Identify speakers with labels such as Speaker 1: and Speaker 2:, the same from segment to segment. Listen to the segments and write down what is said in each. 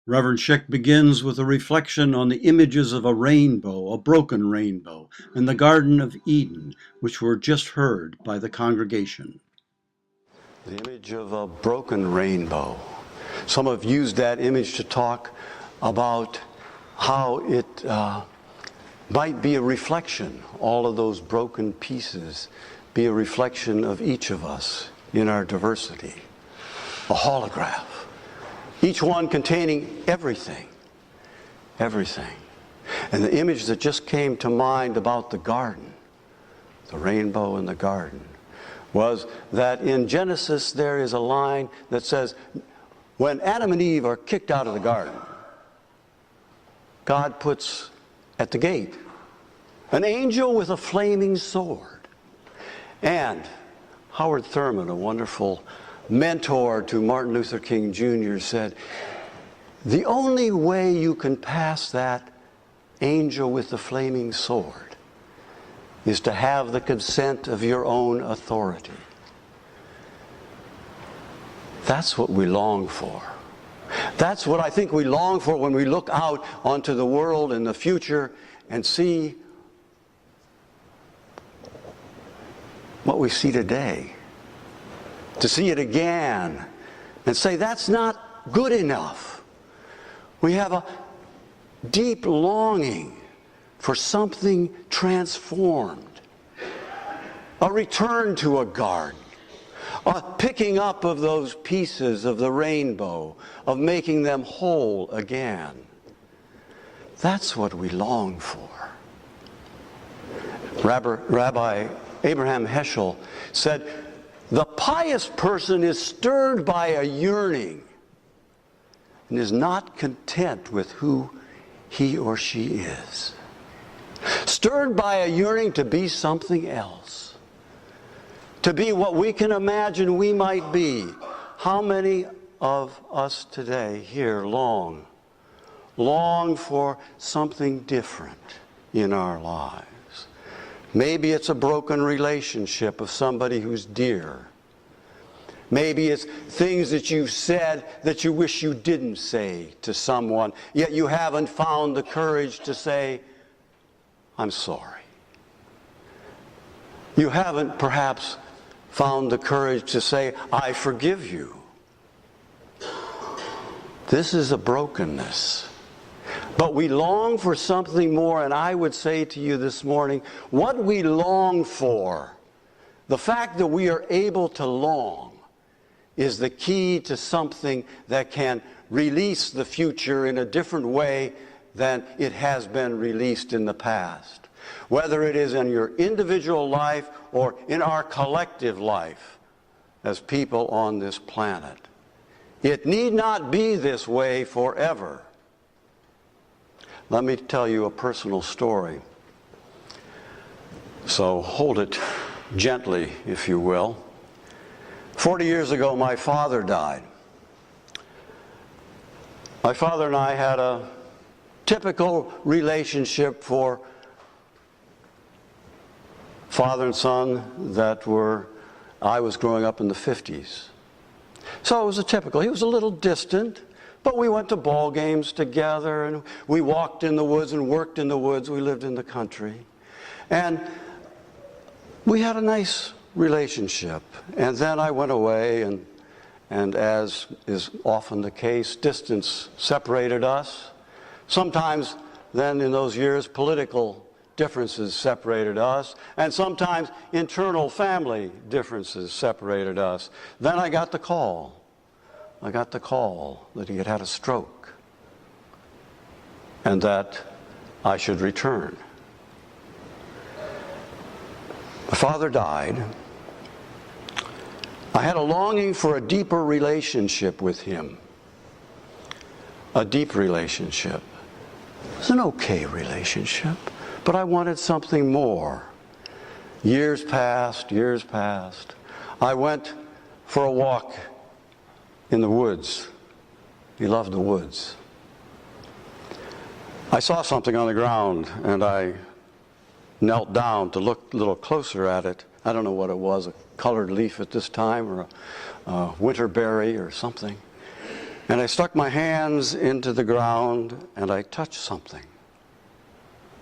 Speaker 1: Reverend Schick begins with a reflection on the images of a rainbow, a broken rainbow, in the Garden of Eden, which were just heard by the congregation.
Speaker 2: The image of a broken rainbow. Some have used that image to talk about how it might be a reflection, all of those broken pieces be a reflection of each of us in our diversity. A holograph. Each one containing everything. Everything. And the image that just came to mind about the garden, the rainbow in the garden, was that in Genesis there is a line that says, when Adam and Eve are kicked out of the garden, God puts at the gate an angel with a flaming sword. And Howard Thurman, a wonderful mentor to Martin Luther King Jr., said, the only way you can pass that angel with the flaming sword is to have the consent of your own authority. That's what we long for. That's what I think we long for when we look out onto the world in the future and see what we see today. To see it again and say, that's not good enough. We have a deep longing for something transformed, a return to a garden, a picking up of those pieces of the rainbow, of making them whole again. That's what we long for. Rabbi Abraham Heschel said, the pious person is stirred by a yearning and is not content with who he or she is. Stirred by a yearning to be something else. To be what we can imagine we might be. How many of us today here long for something different in our lives? Maybe it's a broken relationship of somebody who's dear. Maybe it's things that you've said that you wish you didn't say to someone, yet you haven't found the courage to say, I'm sorry. You haven't perhaps found the courage to say, I forgive you. This is a brokenness. But we long for something more, and I would say to you this morning, what we long for, the fact that we are able to long, is the key to something that can release the future in a different way than it has been released in the past. Whether it is in your individual life or in our collective life as people on this planet. It need not be this way forever. Let me tell you a personal story. So hold it gently, if you will. 40 years ago, my father died. My father and I had a typical relationship for father and son I was growing up in the 50s. So it was he was a little distant, but we went to ball games together, and we walked in the woods and worked in the woods. We lived in the country. And we had a nice relationship. And then I went away, and as is often the case, distance separated us. Sometimes then in those years, political differences separated us, and sometimes internal family differences separated us. Then I got the call that he had had a stroke and that I should return. My father died. I had a longing for a deeper relationship with him. A deep relationship. It was an okay relationship, but I wanted something more. Years passed. I went for a walk in the woods. He loved the woods. I saw something on the ground, and I knelt down to look a little closer at it. I don't know what it was, a colored leaf at this time, or a winter berry or something. And I stuck my hands into the ground and I touched something.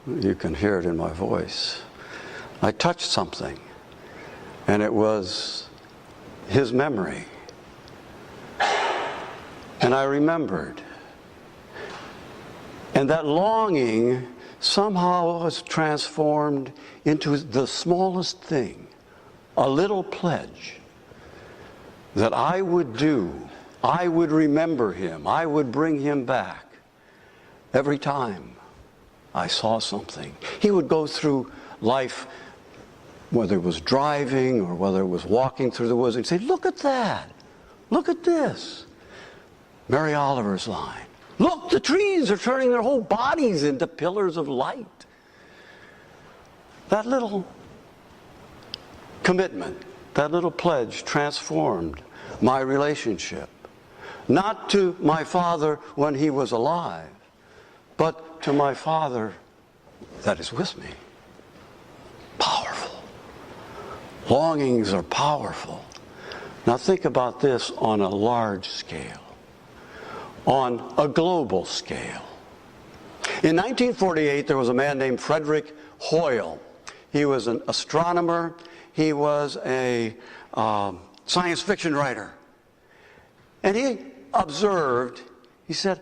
Speaker 2: You can hear it in my voice. I touched something, and it was his memory. And I remembered. And that longing somehow was transformed into the smallest thing, a little pledge that I would do. I would remember him. I would bring him back every time I saw something. He would go through life, whether it was driving or whether it was walking through the woods, and say, look at that. Look at this. Mary Oliver's line. Look, the trees are turning their whole bodies into pillars of light. That little commitment, that little pledge transformed my relationship. Not to my father when he was alive, but to my Father that is with me. Powerful. Longings are powerful. Now think about this on a large scale, on a global scale. In 1948, there was a man named Frederick Hoyle. He was an astronomer. He was a science fiction writer. And he observed, he said,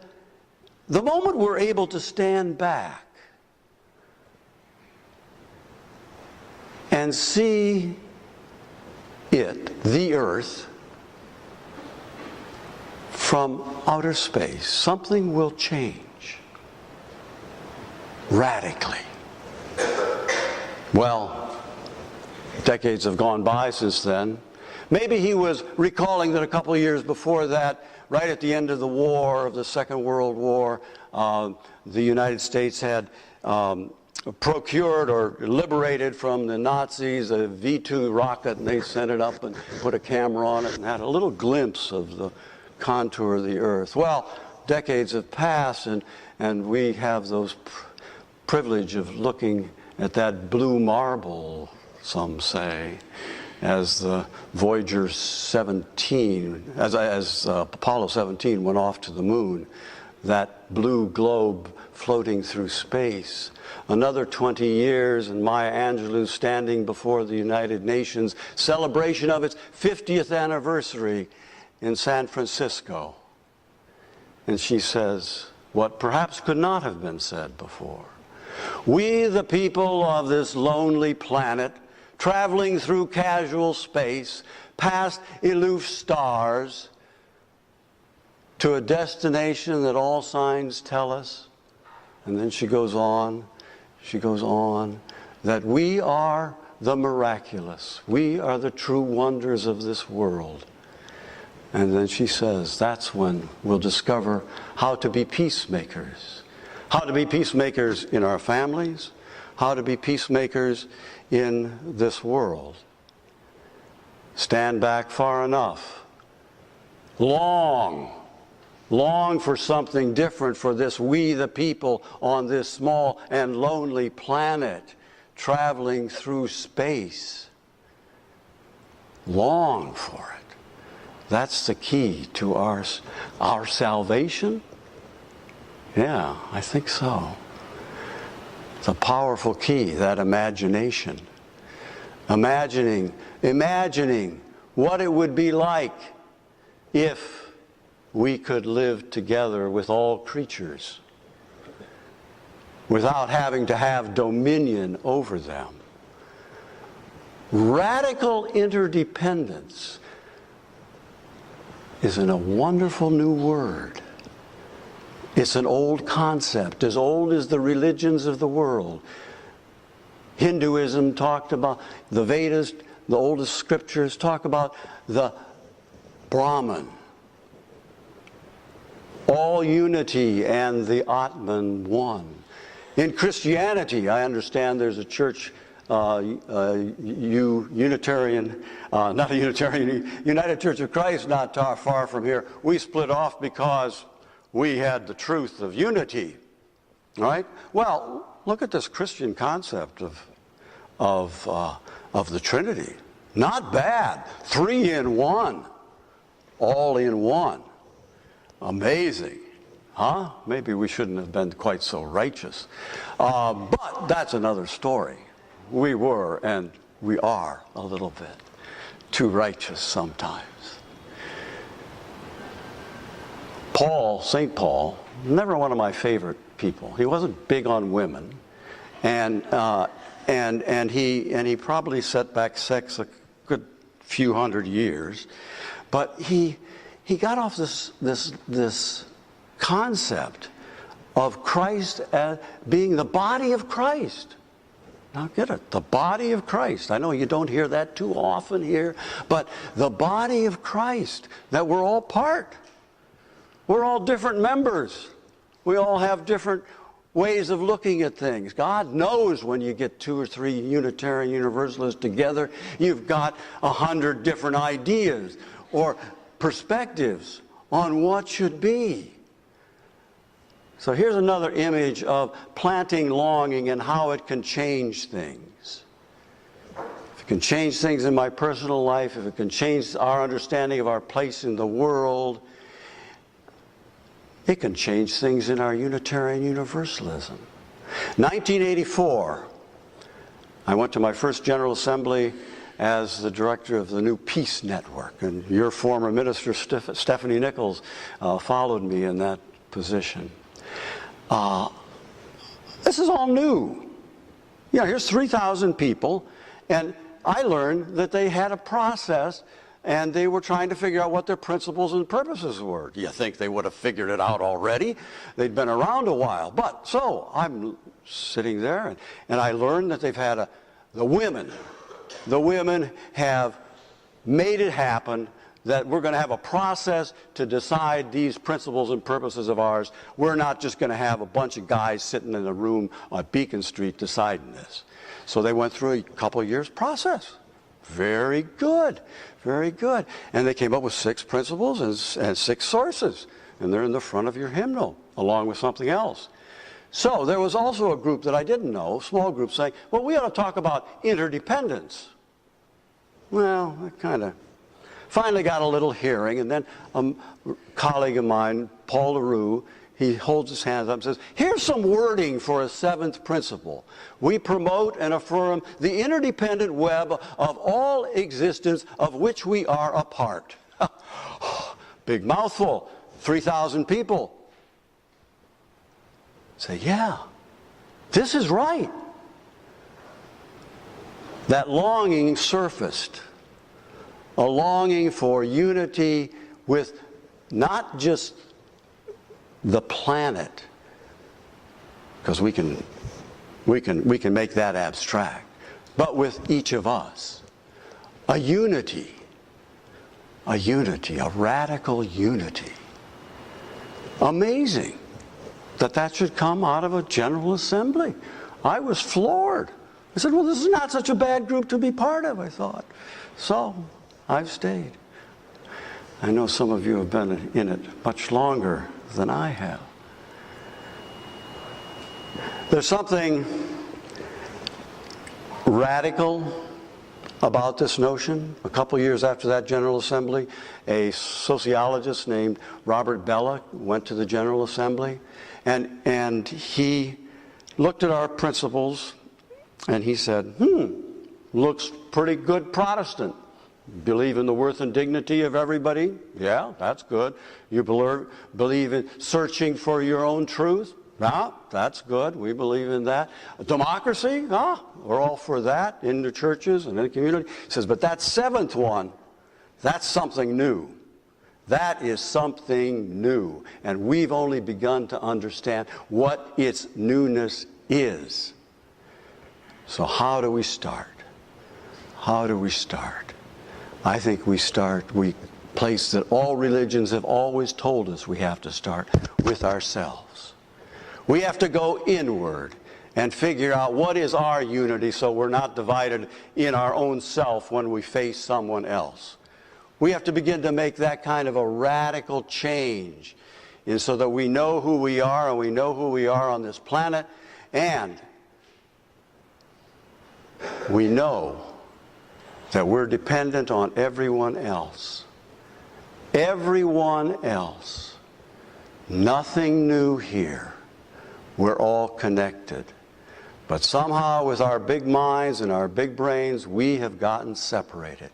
Speaker 2: the moment we're able to stand back and see it, the earth, from outer space, something will change radically. Well, decades have gone by since then. Maybe he was recalling that a couple of years before that, right at the end of the war, of the Second World War, the United States had procured or liberated from the Nazis a V-2 rocket, and they sent it up and put a camera on it and had a little glimpse of the contour of the earth. Well, decades have passed, and we have those privilege of looking at that blue marble, some say, as the Voyager 17, as Apollo 17 went off to the moon, that blue globe floating through space. Another 20 years and Maya Angelou standing before the United Nations celebration of its 50th anniversary in San Francisco. And she says what perhaps could not have been said before. We, the people of this lonely planet, traveling through casual space, past elusive stars, to a destination that all signs tell us. And then she goes on, that we are the miraculous. We are the true wonders of this world. And then she says, that's when we'll discover how to be peacemakers. How to be peacemakers in our families, how to be peacemakers in this world. Stand back far enough. Long for something different for this we the people on this small and lonely planet traveling through space. Long for it. That's the key to our salvation. Yeah, I think so. It's a powerful key, that imagination. Imagining what it would be like if we could live together with all creatures without having to have dominion over them. Radical interdependence is a wonderful new word. It's an old concept, as old as the religions of the world. Hinduism talked about, the Vedas, the oldest scriptures talk about the Brahman. All unity and the Atman one. In Christianity, I understand there's a church, Unitarian, not a Unitarian, United Church of Christ, not far from here. We split off because we had the truth of unity, right? Well, look at this Christian concept of the Trinity. Not bad. 3 in 1. All in one. Amazing. Huh? Maybe we shouldn't have been quite so righteous. But that's another story. We were, and we are, a little bit too righteous sometimes. Paul, St. Paul, never one of my favorite people. He wasn't big on women, and he probably set back sex a good few hundred years, but he got off this concept of Christ as being the body of Christ. Now get it, the body of Christ. I know you don't hear that too often here, but the body of Christ, that we're all part. We're all different members. We all have different ways of looking at things. God knows when you get 2 or 3 Unitarian Universalists together, you've got 100 different ideas or perspectives on what should be. So here's another image of planting longing and how it can change things. If it can change things in my personal life, if it can change our understanding of our place in the world, it can change things in our Unitarian Universalism. 1984, I went to my first General Assembly as the director of the new Peace Network, and your former minister, Stephanie Nichols, followed me in that position. This is all new. You know, here's 3,000 people, and I learned that they had a process, and they were trying to figure out what their principles and purposes were. Do you think they would have figured it out already? They'd been around a while. But so I'm sitting there, and I learned that they've had the women have made it happen, that we're going to have a process to decide these principles and purposes of ours. We're not just going to have a bunch of guys sitting in a room on Beacon Street deciding this. So they went through a couple of years process. Very good, very good. And they came up with 6 principles and 6 sources. And they're in the front of your hymnal, along with something else. So there was also a group that I didn't know, small group, saying, well, we ought to talk about interdependence. Well, I kind of finally got a little hearing, and then a colleague of mine, Paul LaRue, he holds his hands up and says, here's some wording for a 7th principle. We promote and affirm the interdependent web of all existence of which we are a part. Big mouthful, 3,000 people. Say, yeah, this is right. That longing surfaced. A longing for unity with not just the planet, because we can make that abstract, but with each of us. A unity, a radical unity. Amazing that should come out of a General Assembly. I was floored. I said, well, this is not such a bad group to be part of, I thought. So I've stayed. I know some of you have been in it much longer than I have. There's something radical about this notion. A couple years after that General Assembly, a sociologist named Robert Bellah went to the General Assembly, and he looked at our principles, and he said, looks pretty good Protestant. Believe in the worth and dignity of everybody? Yeah, that's good. You believe in searching for your own truth? Yeah, that's good. We believe in that. Democracy? We're all for that in the churches and in the community. He says, but that 7th one, that's something new. That is something new. And we've only begun to understand what its newness is. So how do we start? How do we start? I think we place that all religions have always told us we have to start with ourselves. We have to go inward and figure out what is our unity so we're not divided in our own self when we face someone else. We have to begin to make that kind of a radical change, and so that we know who we are, and we know who we are on this planet, and we know that we're dependent on everyone else. Everyone else. Nothing new here. We're all connected. But somehow with our big minds and our big brains, we have gotten separated.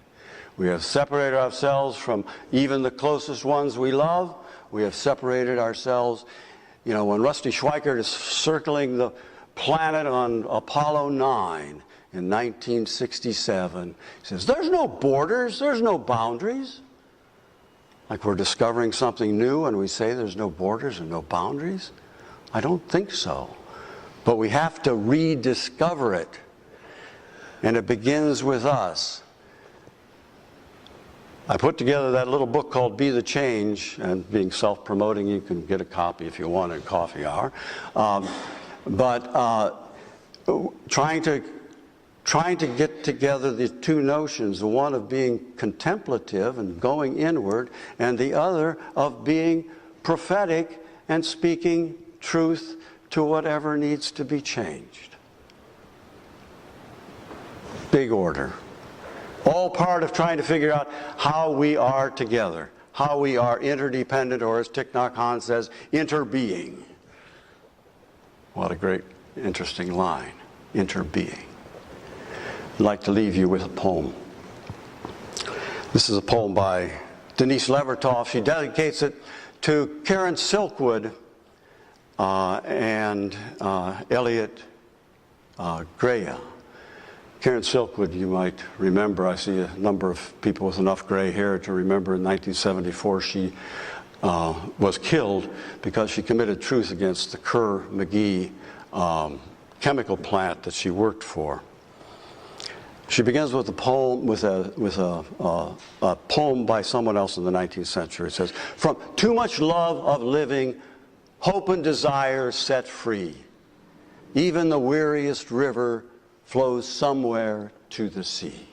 Speaker 2: We have separated ourselves from even the closest ones we love. We have separated ourselves. You know, when Rusty Schweickart is circling the planet on Apollo 9 in 1967, he says, there's no borders, there's no boundaries. Like we're discovering something new and we say there's no borders and no boundaries? I don't think so. But we have to rediscover it. And it begins with us. I put together that little book called Be the Change, and being self-promoting, you can get a copy if you want at coffee hour. Trying to get together the two notions, the one of being contemplative and going inward, and the other of being prophetic and speaking truth to whatever needs to be changed. Big order. All part of trying to figure out how we are together, how we are interdependent, or as Thich Nhat Hanh says, interbeing. What a great, interesting line, interbeing. I'd like to leave you with a poem. This is a poem by Denise Levertov. She dedicates it to Karen Silkwood and Elliot Greya. Karen Silkwood, you might remember. I see a number of people with enough gray hair to remember in 1974 she was killed because she committed truth against the Kerr-McGee chemical plant that she worked for. She begins with a poem, with a poem by someone else in the 19th century. It says, "From too much love of living, hope and desire set free. Even the weariest river flows somewhere to the sea."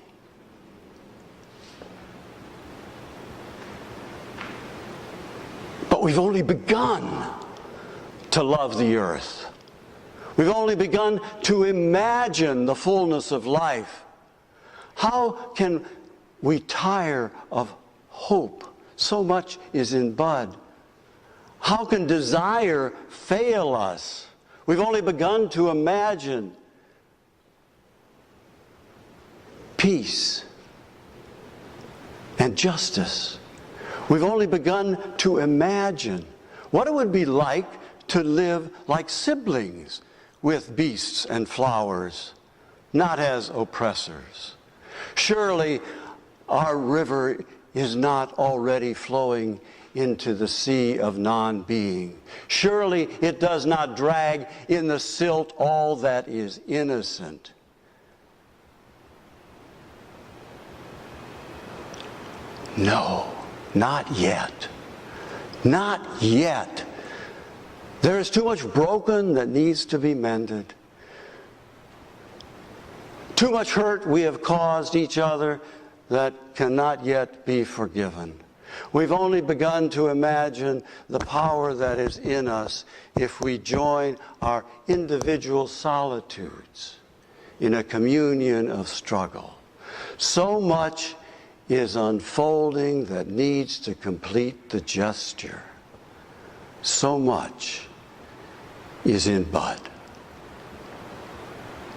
Speaker 2: But we've only begun to love the earth. We've only begun to imagine the fullness of life. How can we tire of hope? So much is in bud. How can desire fail us? We've only begun to imagine peace and justice. We've only begun to imagine what it would be like to live like siblings with beasts and flowers, not as oppressors. Surely our river is not already flowing into the sea of non-being. Surely it does not drag in the silt all that is innocent. No, not yet. Not yet. There is too much broken that needs to be mended. Too much hurt we have caused each other that cannot yet be forgiven. We've only begun to imagine the power that is in us if we join our individual solitudes in a communion of struggle. So much is unfolding that needs to complete the gesture. So much is in bud.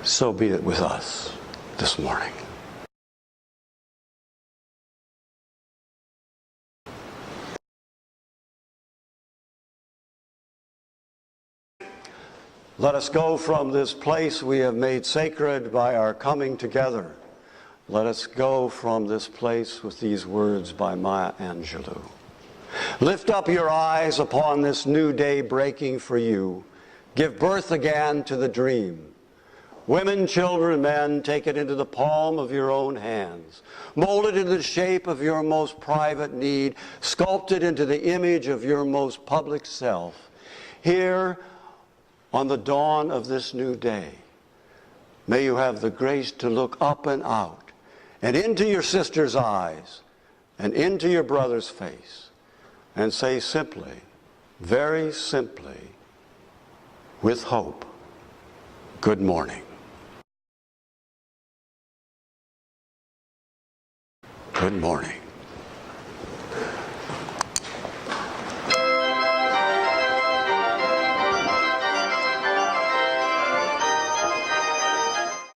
Speaker 2: So be it with us this morning. Let us go from this place we have made sacred by our coming together. Let us go from this place with these words by Maya Angelou. Lift up your eyes upon this new day breaking for you. Give birth again to the dream. Women, children, men, take it into the palm of your own hands. Mold it into the shape of your most private need. Sculpt it into the image of your most public self. Here, on the dawn of this new day, may you have the grace to look up and out and into your sister's eyes and into your brother's face and say simply, very simply, with hope, good morning. Good morning.